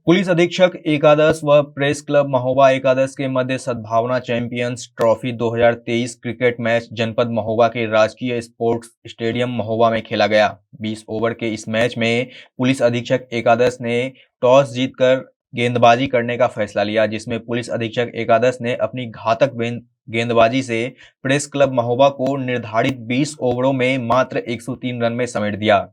Police अधीक्षक एकादश व प्रेस क्लब महोबा एकादश के मध्य सद्भावना चैंपियंस ट्रॉफी 2023 क्रिकेट मैच जनपद महोबा के राजकीय स्पोर्ट्स स्टेडियम महोबा में खेला गया। 20 ओवर के इस मैच में पुलिस अधीक्षक एकादश ने टॉस जीतकर गेंदबाजी करने का फैसला लिया, जिसमें पुलिस अधीक्षक एकादश ने अपनी घातक गेंदबाजी से प्रेस क्लब महोबा को निर्धारित 20 ओवरों में मात्र 103 रन में समेट दिया।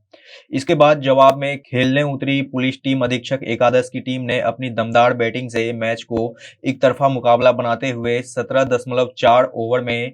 इसके बाद जवाब में खेलने उतरी पुलिस टीम अधीक्षक एकादश की टीम ने अपनी दमदार बैटिंग से मैच को एक तरफा मुकाबला बनाते हुए 17.4 ओवर में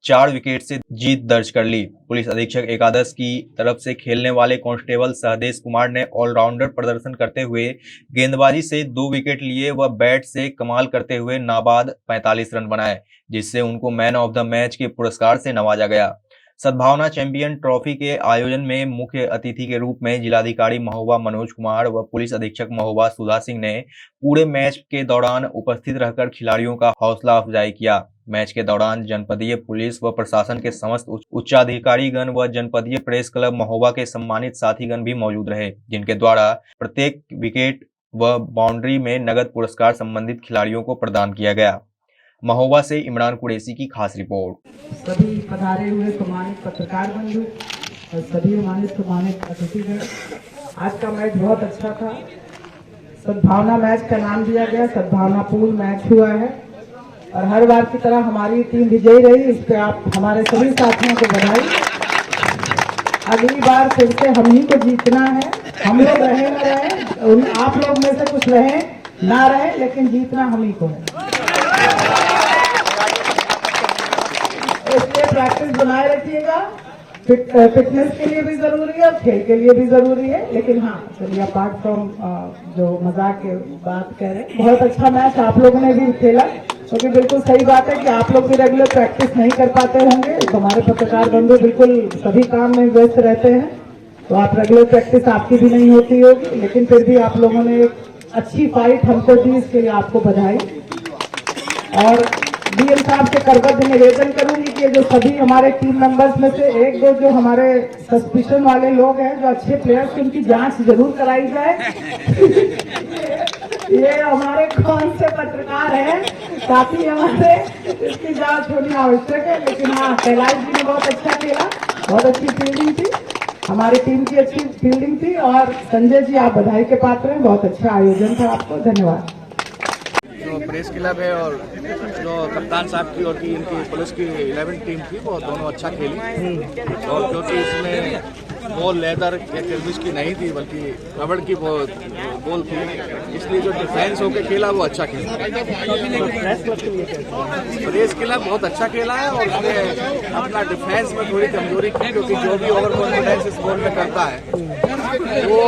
4 विकेट से जीत दर्ज कर ली। पुलिस अधीक्षक एकादश की तरफ से खेलने वाले कांस्टेबल सहदेश कुमार ने ऑलराउंडर प्रदर्शन करते हुए गेंदबाजी से 2 विकेट लिए व बैट से कमाल करते हुए नाबाद 45 रन बनाए, जिससे उनको मैन ऑफ द मैच के पुरस्कार से नवाजा गया। सद्भावना चैंपियन ट्रॉफी के आयोजन में मुख्य अतिथि के रूप में जिलाधिकारी महोबा मनोज कुमार व पुलिस अधीक्षक महोबा सुधा सिंह ने पूरे मैच के दौरान उपस्थित रहकर खिलाड़ियों का हौसला अफजाई किया। मैच के दौरान जनपदीय पुलिस व प्रशासन के समस्त उच्चाधिकारीगण व जनपदीय प्रेस क्लब महोबा के सम्मानित साथीगण भी मौजूद रहे, जिनके द्वारा प्रत्येक विकेट व बाउंड्री में नगद पुरस्कार संबंधित खिलाड़ियों को प्रदान किया गया। महोबा से इमरान कुरैशी की खास रिपोर्ट। सभी पधारे हुए सम्मानित पत्रकार बंधु और सभी हमारे सम्मानित अतिथिगण, आज का मैच बहुत अच्छा था। सद्भावना मैच का नाम दिया गया, सद्भावना पूल मैच हुआ है और हर बार की तरह हमारी टीम विजयी रही। इस पे आप हमारे सभी साथियों को बधाई। अगली बार फिर से हम ही को जीतना है। हम लोग रहे न रहे, आप लोग में से कुछ रहे ना रहे, लेकिन जीतना हम ही को है। इसलिए प्रैक्टिस बनाए रखिएगा। फिटनेस के लिए भी जरूरी है और खेल के लिए भी जरूरी है। लेकिन हाँ, चलिए अपार्ट फ्रॉम जो मजाक के बात कह रहे हैं, बहुत अच्छा मैच आप लोगों ने भी खेला, क्योंकि बिल्कुल सही बात है कि आप लोग भी रेगुलर प्रैक्टिस नहीं कर पाते होंगे। तो हमारे पत्रकार बंधु बिल्कुल सभी काम में व्यस्त रहते हैं, तो आप रेगुलर प्रैक्टिस आपकी भी नहीं होती होगी, लेकिन फिर भी आप लोगों ने एक अच्छी फाइट हमको दी, इसके लिए आपको बधाई। और डीएम साहब से करबद्ध निवेदन करूंगी कि जो सभी हमारे टीम मेंबर्स में से एक दो जो हमारे सस्पिशन वाले लोग हैं, जो अच्छे प्लेयर्स, उनकी जांच जरूर कराई जाए। ये हमारे कौन से पत्रकार हैं, काफी हमारे इसकी जांच होनी आवश्यक है। लेकिन हाँ, कैलाश जी ने बहुत अच्छा खेला, बहुत अच्छी फील्डिंग थी, हमारी टीम की अच्छी फील्डिंग थी। और संजय जी, आप बधाई के पात्र हैं, बहुत अच्छा आयोजन था, आपको धन्यवाद। जो प्रेस क्लब है और जो कप्तान साहब की और की इनकी पुलिस की 11 टीम थी, वो दोनों अच्छा खेली। और क्योंकि इसमें बॉल लेदर या किर्मिश की नहीं थी, बल्कि रबड़ की बॉल थी, इसलिए जो डिफेंस होकर खेला वो अच्छा खेला। प्रेस क्लब बहुत अच्छा खेला है और उसने अपना डिफेंस में थोड़ी कमजोरी की, क्योंकि जो भी ओवर कॉन्फिडेंस इस बॉल में करता है वो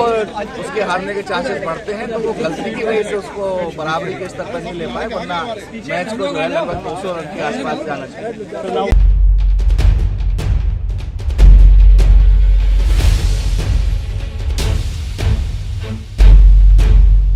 उसके हारने के चांसेस बढ़ते हैं। तो वो गलती की वजह से उसको बराबरी के स्तर पर नहीं ले पाए, वरना मैच को जो है लगभग 200 रन के आसपास जाना चाहिए।